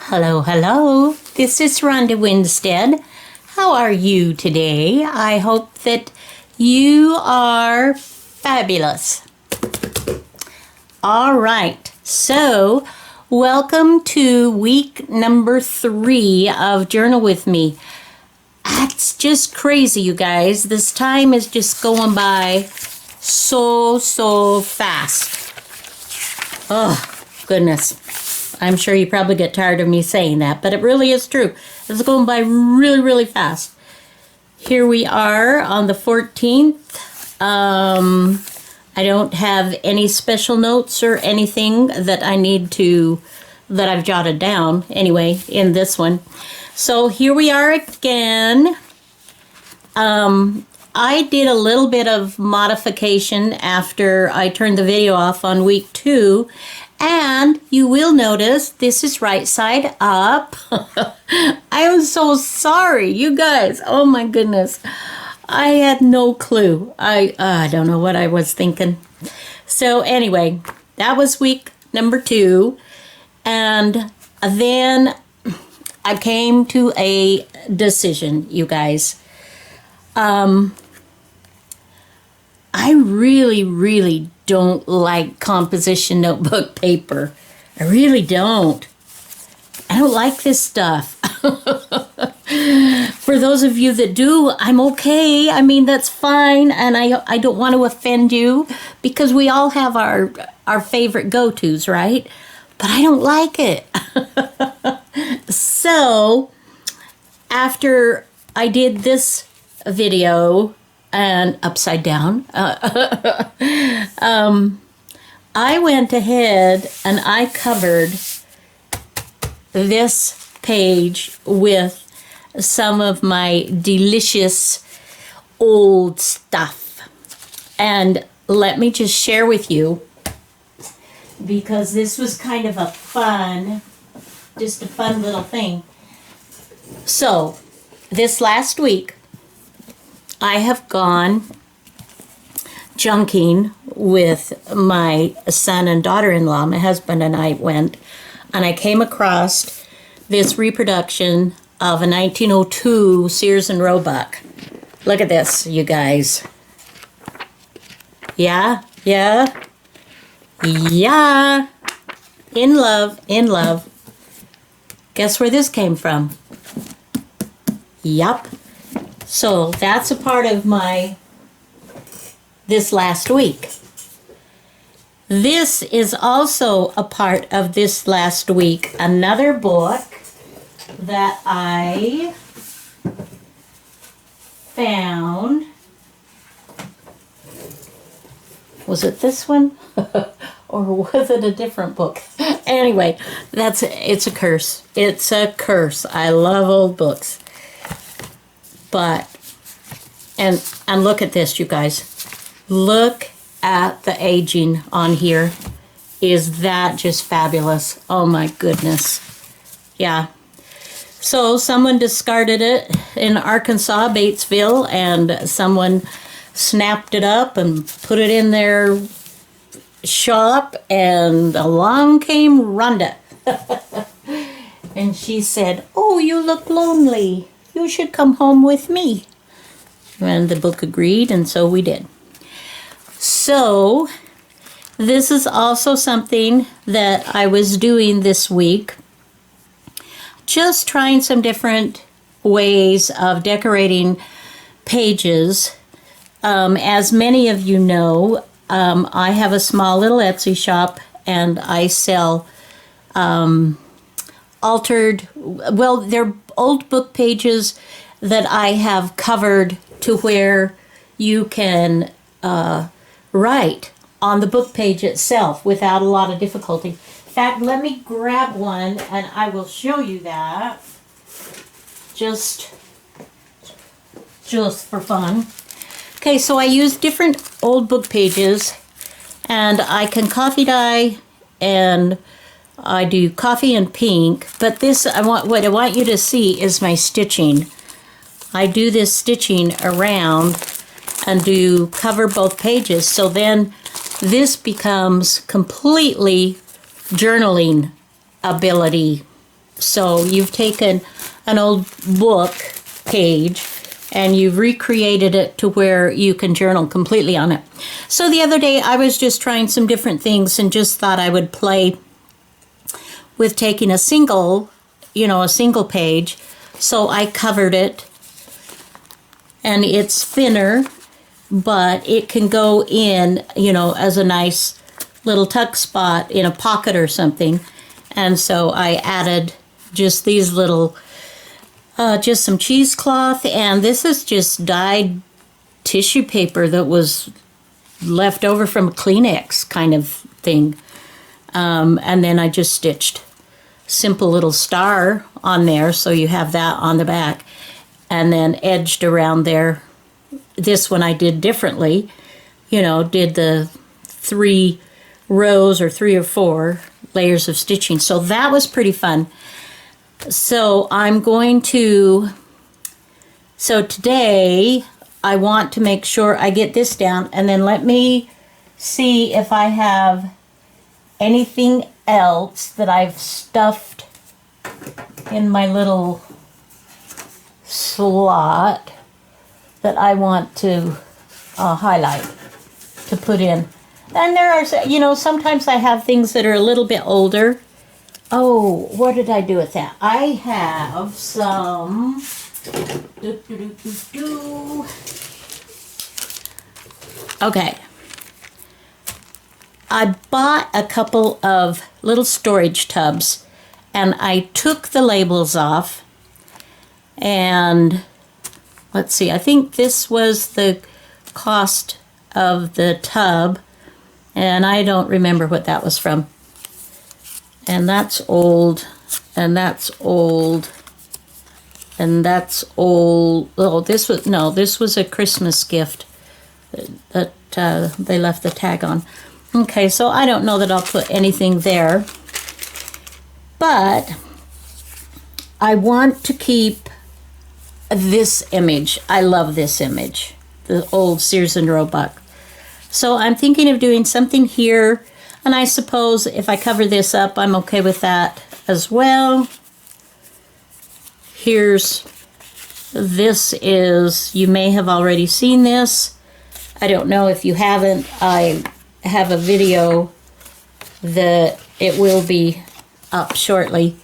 Hello, hello. This is Ronda Winstead. How are you today? I hope that you are fabulous. All right. So, welcome to week number 3 of Journal With Me. That's just crazy, you guys. This time is just going by so fast. Oh, goodness. I'm sure you probably get tired of me saying that, but it really is true. It's going by really fast. Here we are on the 14th. I don't have any special notes or anything that that I've jotted down anyway in this one. So here we are again. I did a little bit of modification after I turned the video off on week 2. And you will notice this is right side up. I am so sorry, you guys. Oh my goodness. I had no clue. I don't know what I was thinking. So anyway, that was week number 2. And then I came to a decision, you guys. I really don't like composition notebook paper. I really don't. I don't like this stuff. For those of you that do, I'm okay. I mean, that's fine. And I don't want to offend you because we all have our favorite go-tos, right? But I don't like it. So, after I did this video, and upside down, I went ahead and I covered this page with some of my delicious old stuff. And let me just share with you, because this was kind of a fun little thing. So, this last week, I have gone junking with my son and daughter-in-law. My husband and I went, and I came across this reproduction of a 1902 Sears and Roebuck. Look at this, you guys. Yeah. In love. Guess where this came from? Yup. So that's a part of this last week. This is also a part of this last week. Another book that I found. Was it this one? Or was it a different book? Anyway, it's a curse. It's a curse. I love old books. But, and look at this, you guys. Look at the aging on here. Is that just fabulous? Oh my goodness. Yeah. So someone discarded it in Arkansas, Batesville, and someone snapped it up and put it in their shop, and along came Ronda. And she said, "Oh, you look lonely. You should come home with me." And the book agreed, and so we did. So, this is also something that I was doing this week. Just trying some different ways of decorating pages. As many of you know, I have a small little Etsy shop, and I sell they're old book pages that I have covered to where you can write on the book page itself without a lot of difficulty. In fact, let me grab one and I will show you that just for fun. Okay, so I use different old book pages, and I can coffee dye, and I do coffee and pink, but what I want you to see is my stitching. I do this stitching around and do cover both pages, so then this becomes completely journaling ability So you've taken an old book page and you've recreated it to where you can journal completely on it. So the other day I was just trying some different things and just thought I would play with taking a single page. So I covered it, and it's thinner, but it can go in, as a nice little tuck spot in a pocket or something. And so I added just these little, just some cheesecloth, and this is just dyed tissue paper that was left over from a Kleenex kind of thing. And then I just stitched simple little star on there, so you have that on the back, and then edged around there. This one I did differently, did the 3 rows or 3 or 4 layers of stitching. So that was pretty fun. So so today I want to make sure I get this down, and then let me see if I have anything else that I've stuffed in my little slot that I want to highlight, to put in. And there are, sometimes I have things that are a little bit older. Oh, what did I do with that? I have some... Okay. I bought a couple of little storage tubs, and I took the labels off, and let's see, I think this was the cost of the tub, and I don't remember what that was from. And that's old, and that's old, and that's old. Oh, this was a Christmas gift that they left the tag on. Okay, so I don't know that I'll put anything there, but I want to keep this image. I love this image, the old Sears and Roebuck. So I'm thinking of doing something here, and I suppose if I cover this up, I'm okay with that as well. This is, you may have already seen this. I don't know if you haven't. I have a video that it will be up shortly.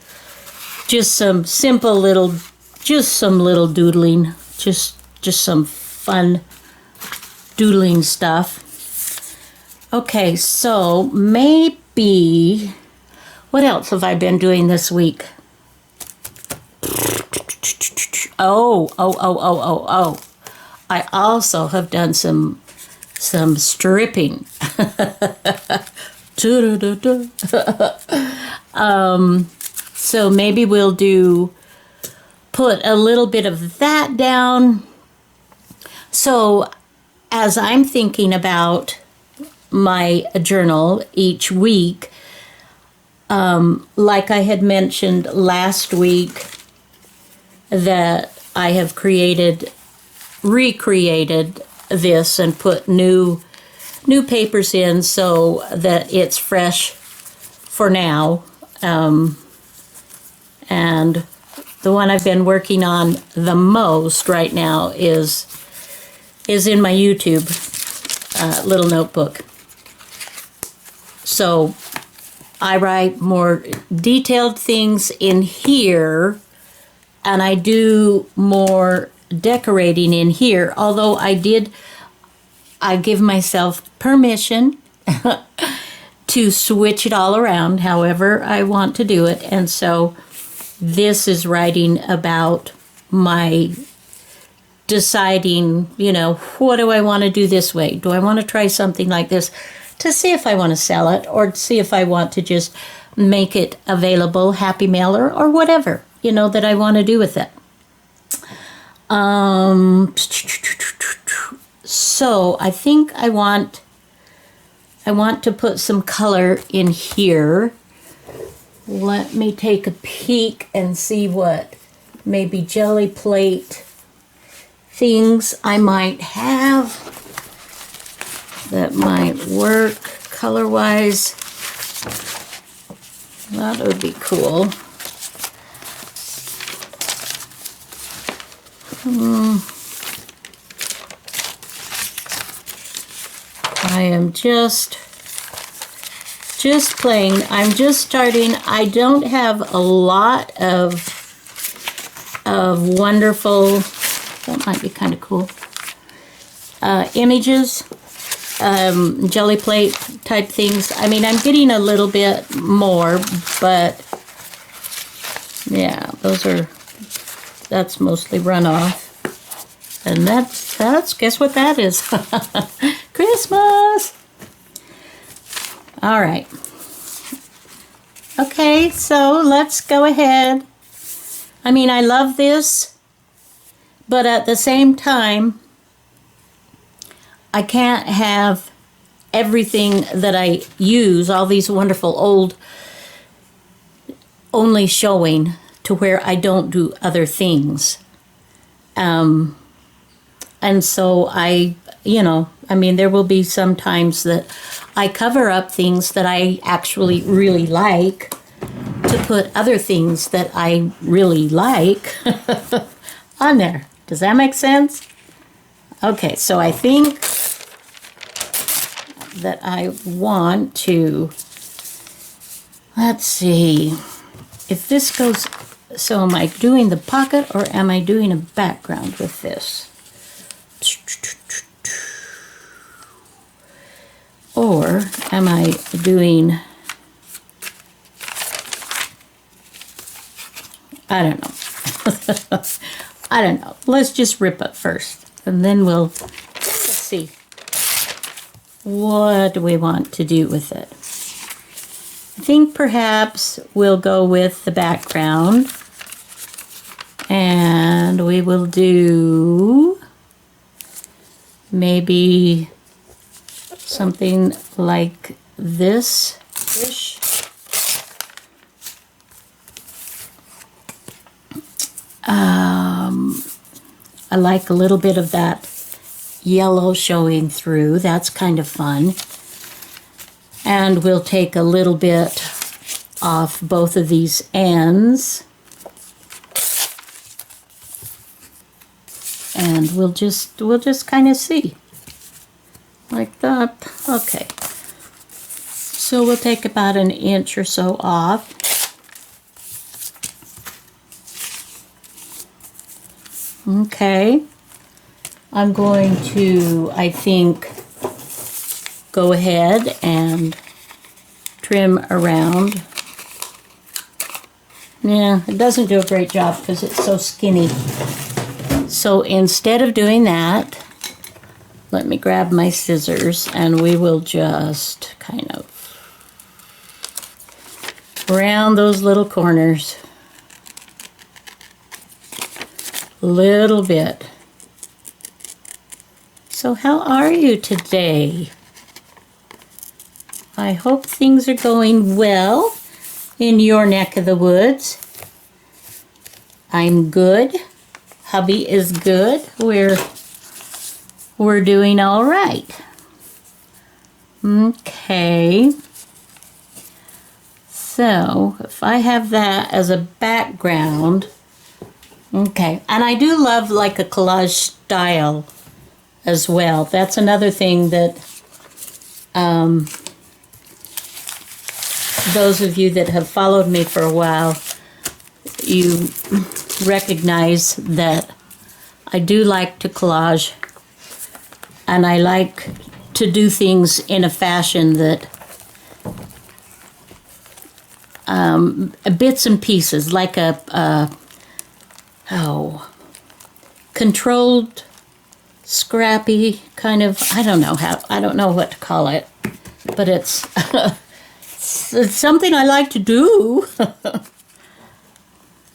Just some simple little, just some little doodling, just some fun doodling stuff. Okay, so maybe, what else have I been doing this week? Oh. I also have done some stripping. So maybe we'll put a little bit of that down. So as I'm thinking about my journal each week, like I had mentioned last week, that I have recreated this and put new papers in so that it's fresh for now. And the one I've been working on the most right now is in my YouTube little notebook. So I write more detailed things in here, and I do more decorating in here, although I give myself permission to switch it all around however I want to do it. And so this is writing about my deciding, what do I want to do this way? Do I want to try something like this to see if I want to sell it, or see if I want to just make it available, happy mailer, or whatever, that I want to do with it. So I think I want to put some color in here. Let me take a peek and see what maybe jelly plate things I might have that might work color-wise. That would be cool. I am just playing. I'm just starting. I don't have a lot of wonderful, that might be kind of cool, images, jelly plate type things. I mean, I'm getting a little bit more, but yeah, that's mostly runoff. And that's, guess what that is? Christmas! All right. Okay, so let's go ahead. I mean, I love this, but at the same time, I can't have everything that I use, all these wonderful old, only showing to where I don't do other things. And so I mean, there will be some times that I cover up things that I actually really like to put other things that I really like on there. Does that make sense? Okay, so I think that I want to, let's see, if this goes, so am I doing the pocket or am I doing a background with this? Or am I doing, I don't know. I don't know. Let's just rip it first. And then let's see. What do we want to do with it? I think perhaps we'll go with the background. And we will do maybe something like this-ish. I like a little bit of that yellow showing through. That's kind of fun. And we'll take a little bit off both of these ends. And we'll just kind of see. Like that. Okay. So we'll take about an inch or so off. Okay. I'm going to, I think, go ahead and trim around. Yeah, it doesn't do a great job because it's so skinny. So instead of doing that, let me grab my scissors and we will just kind of round those little corners a little bit. So how are you today? I hope things are going well in your neck of the woods. I'm good. Hubby is good. We're doing all right. Okay. So if I have that as a background, okay. And I do love like a collage style as well. That's another thing that those of you that have followed me for a while, you recognize that I do like to collage, and I like to do things in a fashion that bits and pieces, like a controlled, scrappy kind of, I don't know what to call it, but it's it's something I like to do.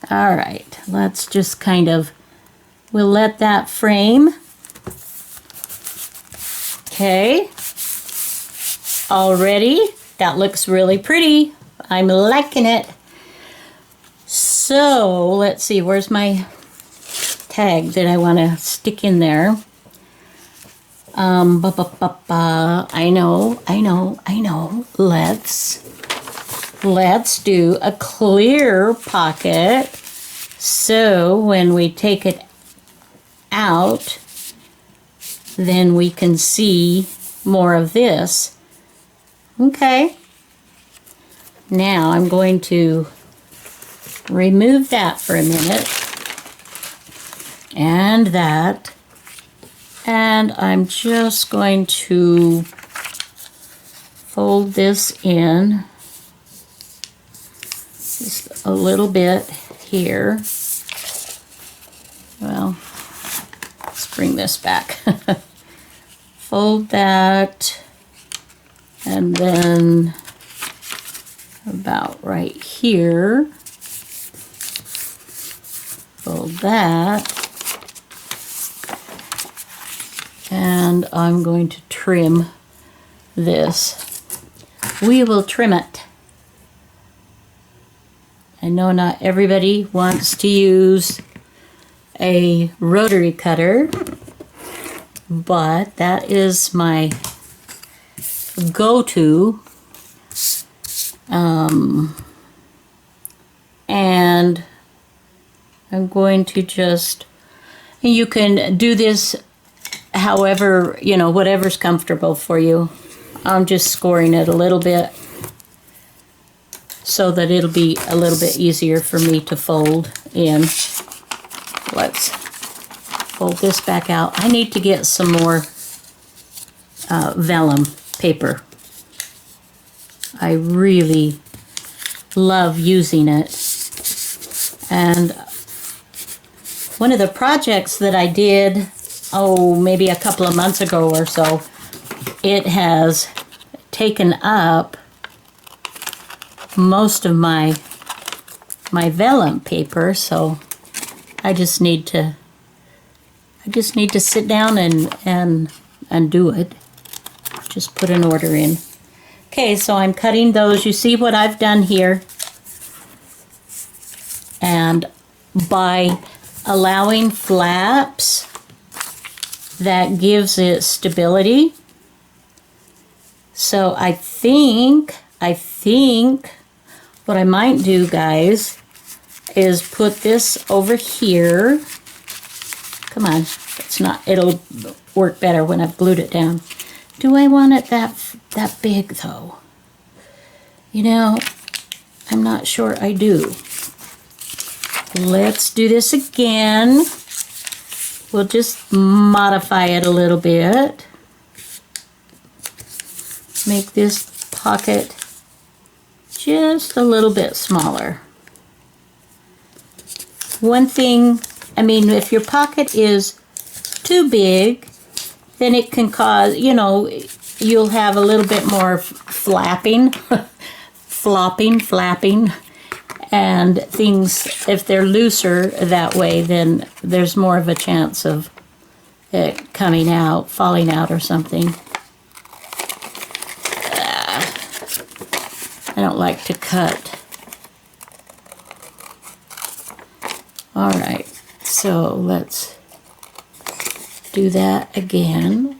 All right, let's just kind of, we'll let that frame. Okay, already, that looks really pretty. I'm liking it. So, let's see, where's my tag that I want to stick in there? I know. Let's do a clear pocket. So when we take it out, then we can see more of this. Okay. Now I'm going to remove that for a minute. And that. And I'm just going to fold this in just a little bit here. Well, let's bring this back. Fold that, and then about right here, fold that, and I'm going to trim this. We will trim it. I know not everybody wants to use a rotary cutter, but that is my go-to. And I'm going to just, you can do this however, you know, whatever's comfortable for you. I'm just scoring it a little bit so that it'll be a little bit easier for me to fold in. Let's fold this back out. I need to get some more vellum paper. I really love using it. And one of the projects that I did, oh, maybe a couple of months ago or so, it has taken up most of my vellum paper, so I just need to sit down and do it. Just put an order in. Okay, so I'm cutting those. You see what I've done here? And by allowing flaps, that gives it stability. So I think what I might do, guys, is put this over here. Come on, it's not, it'll work better when I've glued it down. Do I want it that big though? You know, I'm not sure I do. Let's do this again. We'll just modify it a little bit. Make this pocket just a little bit smaller. One thing, I mean, if your pocket is too big, then it can cause, you know, you'll have a little bit more flapping, flapping, and things, if they're looser that way, then there's more of a chance of it coming out, falling out or something. I don't like to cut. All right, so let's do that again.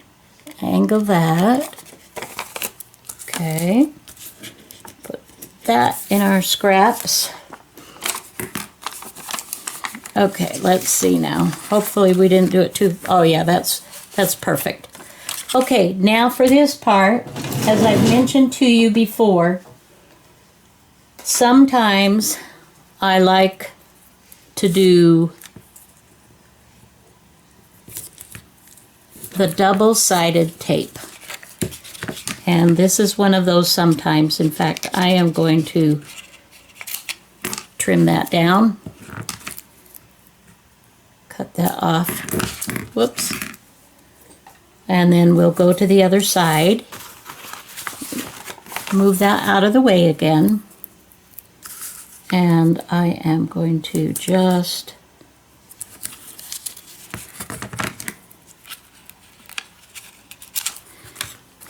Angle that. Okay. Put that in our scraps. Okay, let's see now. Hopefully we didn't do it too... Oh yeah, that's perfect. Okay, now for this part, as I've mentioned to you before, sometimes I like to do the double-sided tape. And this is one of those sometimes. In fact, I am going to trim that down. Cut that off. Whoops. And then we'll go to the other side. Move that out of the way again. And I am going to just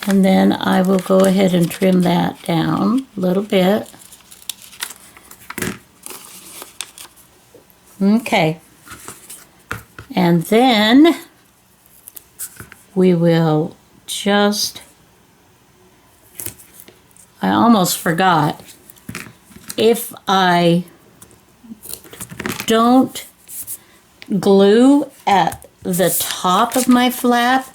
and then I will go ahead and trim that down a little bit. Okay. And then we will just, I almost forgot, if I don't glue at the top of my flap,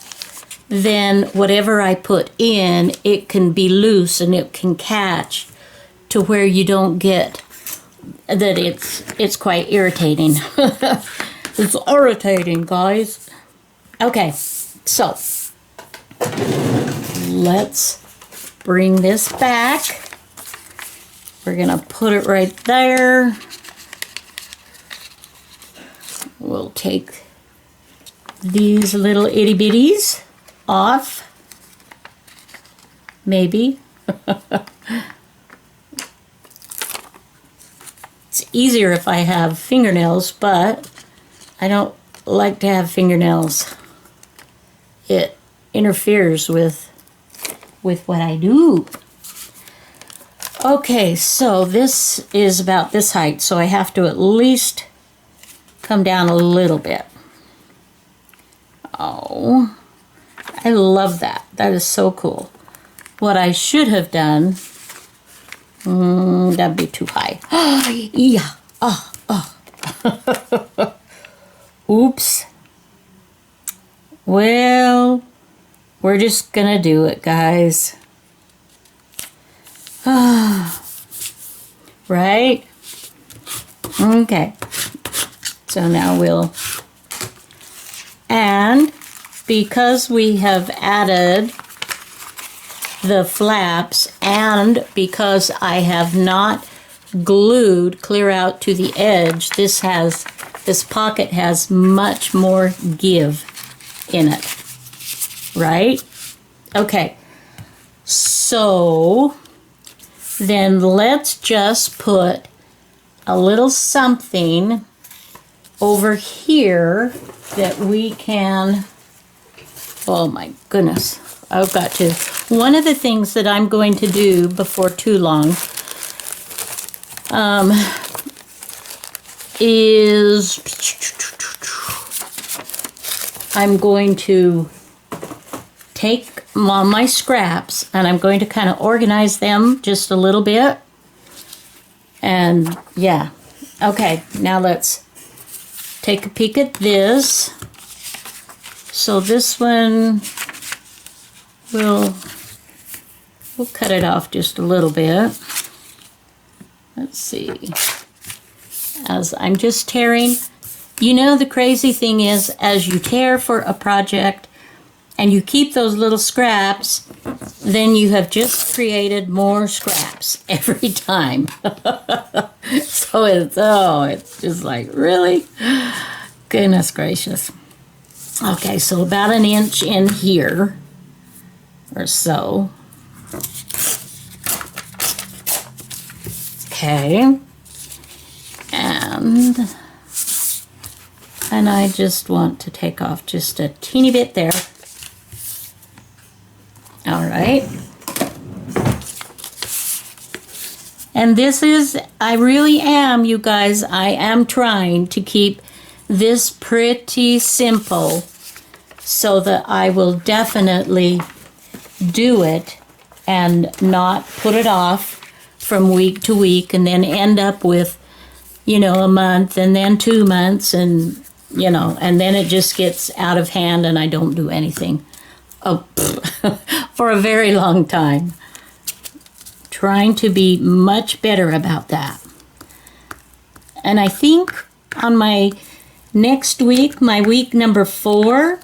then whatever I put in, it can be loose and it can catch to where you don't get that it's quite irritating. It's irritating, guys. Okay, so let's bring this back. We're gonna put it right there. We'll take these little itty bitties off. Maybe. It's easier if I have fingernails, but I don't like to have fingernails. It interferes with what I do. Okay, so this is about this height, so I have to at least come down a little bit. Oh, I love that. That is so cool. What I should have done, that'd be too high. Yeah. Oops. Well, we're just gonna do it, guys. Right? Okay. So now we'll, and because we have added the flaps and because I have not glued clear out to the edge, this pocket has much more give in it, right? Okay, so then let's just put a little something over here that we can, oh my goodness, I've got to. One of the things that I'm going to do before too long is I'm going to take my scraps and I'm going to kind of organize them just a little bit. And yeah, okay, now let's take a peek at this. So this one, we'll cut it off just a little bit. Let's see. As I'm just tearing, you know, the crazy thing is, as you tear for a project and you keep those little scraps, then you have just created more scraps every time. So it's just like, really? Goodness gracious. Okay, so about an inch in here or so. Okay. And I just want to take off just a teeny bit there. All right. And this is, I really am, you guys, I am trying to keep this pretty simple so that I will definitely do it and not put it off from week to week and then end up with, you know, a month and then 2 months and, you know, and then it just gets out of hand and I don't do anything for a very long time. Trying to be much better about that. And I think on my next week, my week number 4,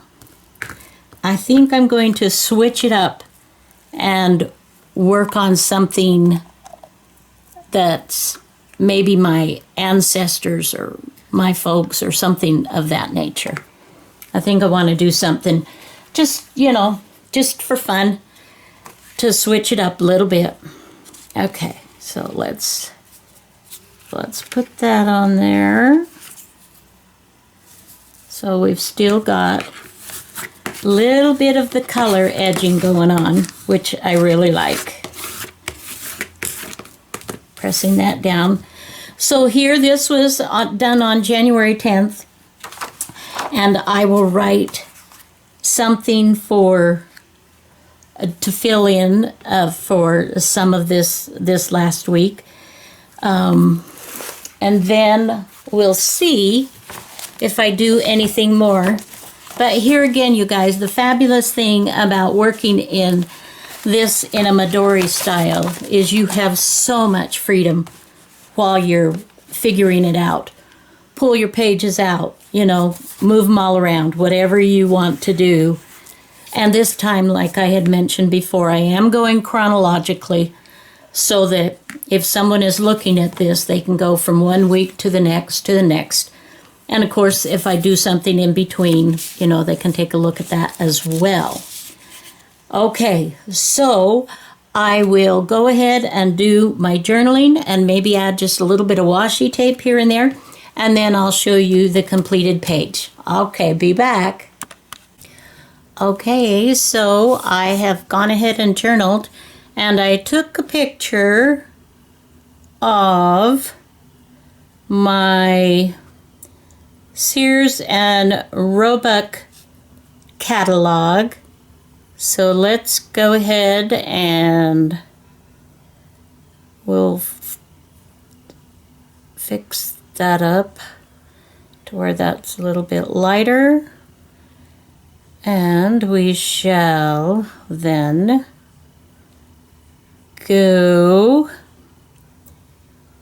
I think I'm going to switch it up and work on something that's maybe my ancestors or my folks or something of that nature. I think I want to do something just, you know, just for fun to switch it up a little bit. Okay, so let's put that on there. So we've still got a little bit of the color edging going on, which I really like. Pressing that down. So here, this was done on January 10th, and I will write something for to fill in for some of this last week, and then we'll see if I do anything more. But here again, you guys, the fabulous thing about working in this in a Midori style is you have so much freedom while you're figuring it out. Pull your pages out, you know, move them all around, whatever you want to do. And this time, like I had mentioned before, I am going chronologically so that if someone is looking at this, they can go from one week to the next to the next. And of course, if I do something in between, you know, they can take a look at that as well. Okay, so I will go ahead and do my journaling and maybe add just a little bit of washi tape here and there. And then I'll show you the completed page. Okay, be back. Okay, so I have gone ahead and journaled, and I took a picture of my Sears and Roebuck catalog. So let's go ahead and we'll fix that up to where that's a little bit lighter. And we shall then go,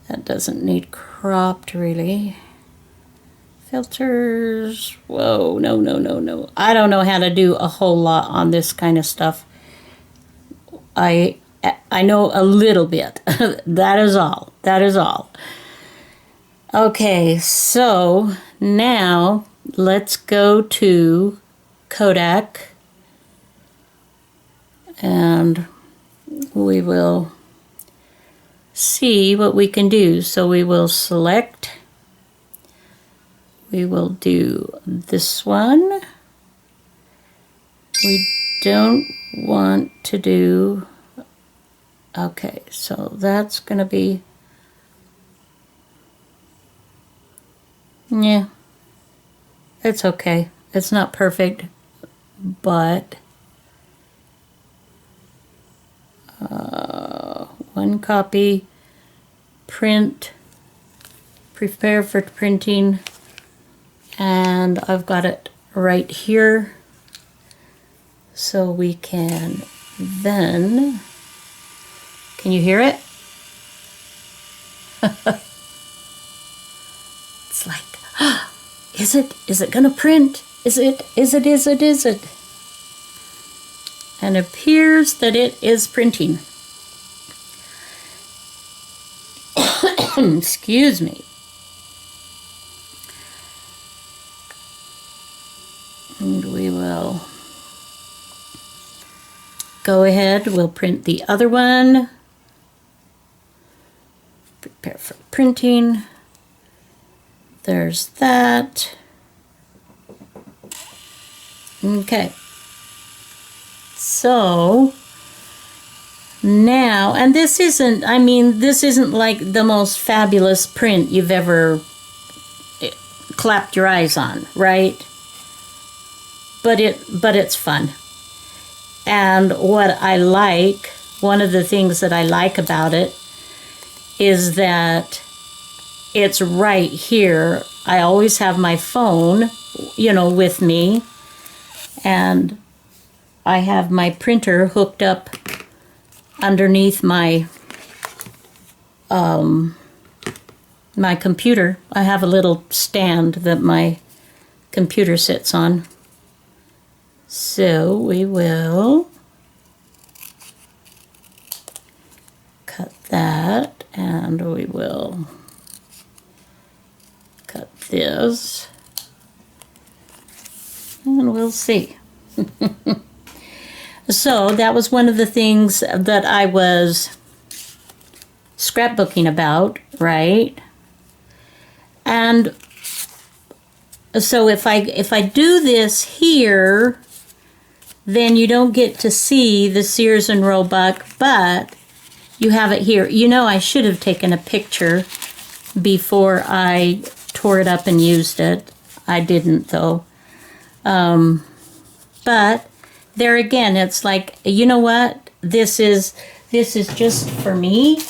that doesn't need cropped really. Filters, whoa, no. I don't know how to do a whole lot on this kind of stuff. I know a little bit. That is all. Okay, so now let's go to Kodak and we will see what we can do. So we will select, we will do this one. We don't want to do, okay, so that's going to be, yeah, it's okay. It's not perfect, but one copy, print, prepare for printing, and I've got it right here so we can then, can you hear it? It's like, is it gonna print? Is it? And it appears that it is printing. Excuse me. And we will go ahead, we'll print the other one. Prepare for printing. There's that. Okay. So now, and this isn't, I mean, this isn't like the most fabulous print you've ever clapped your eyes on, right? But it's fun. And what I like, one of the things that I like about it is that it's right here. I always have my phone, you know, with me, and I have my printer hooked up underneath my my computer. I have a little stand that my computer sits on. So we will cut that, and we will cut this, and we'll see. So that was one of the things that I was scrapbooking about, right? And so if I do this here, then you don't get to see the Sears and Roebuck, but you have it here. You know, I should have taken a picture before I tore it up and used it. I didn't, though. But there again, it's like, you know what? This is just for me.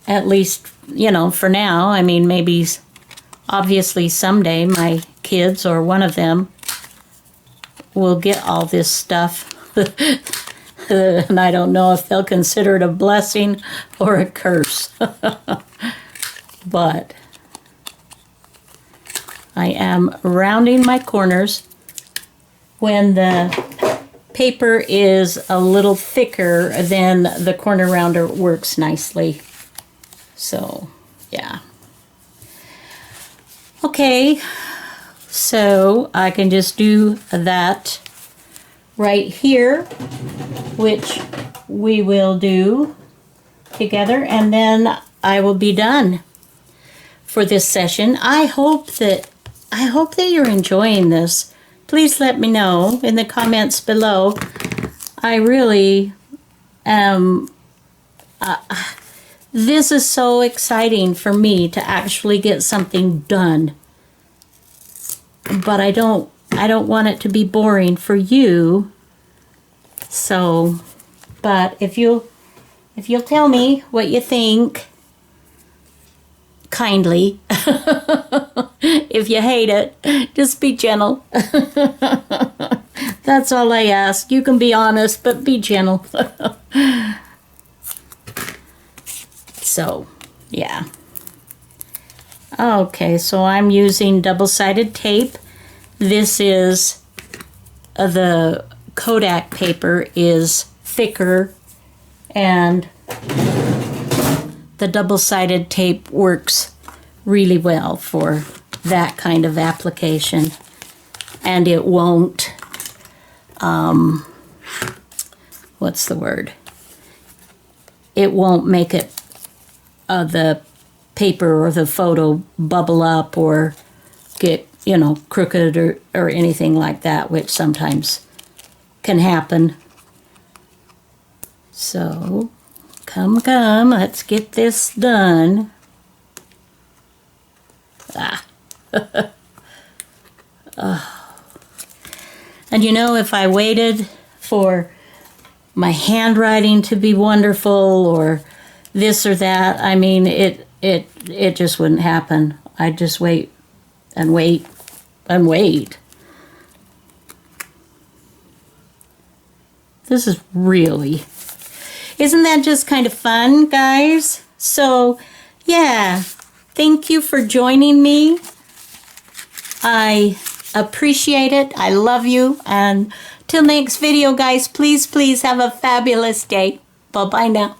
At least, you know, for now. I mean, maybe obviously someday my kids or one of them will get all this stuff. And I don't know if they'll consider it a blessing or a curse. But I am rounding my corners. When the paper is a little thicker, then the corner rounder works nicely. So, yeah. Okay, so I can just do that right here, which we will do together, and then I will be done for this session. I hope that you're enjoying this. Please let me know in the comments below. I really am. This is so exciting for me to actually get something done. But I don't want it to be boring for you. So, but if you'll tell me what you think kindly. If you hate it, just be gentle. That's all I ask. You can be honest, but be gentle. So, yeah. Okay, so I'm using double-sided tape. This is, the Kodak paper is thicker, and the double-sided tape works really well for that kind of application. And it won't, what's the word? It won't make it, the paper or the photo bubble up or get, crooked or anything like that, which sometimes can happen. So, come, let's get this done. And if I waited for my handwriting to be wonderful or this or that, I mean, it just wouldn't happen. I'd just wait and wait and wait. This is really, isn't that just kind of fun, guys? So, yeah, thank you for joining me. I appreciate it. I love you. And till next video, guys, please have a fabulous day. Bye-bye now.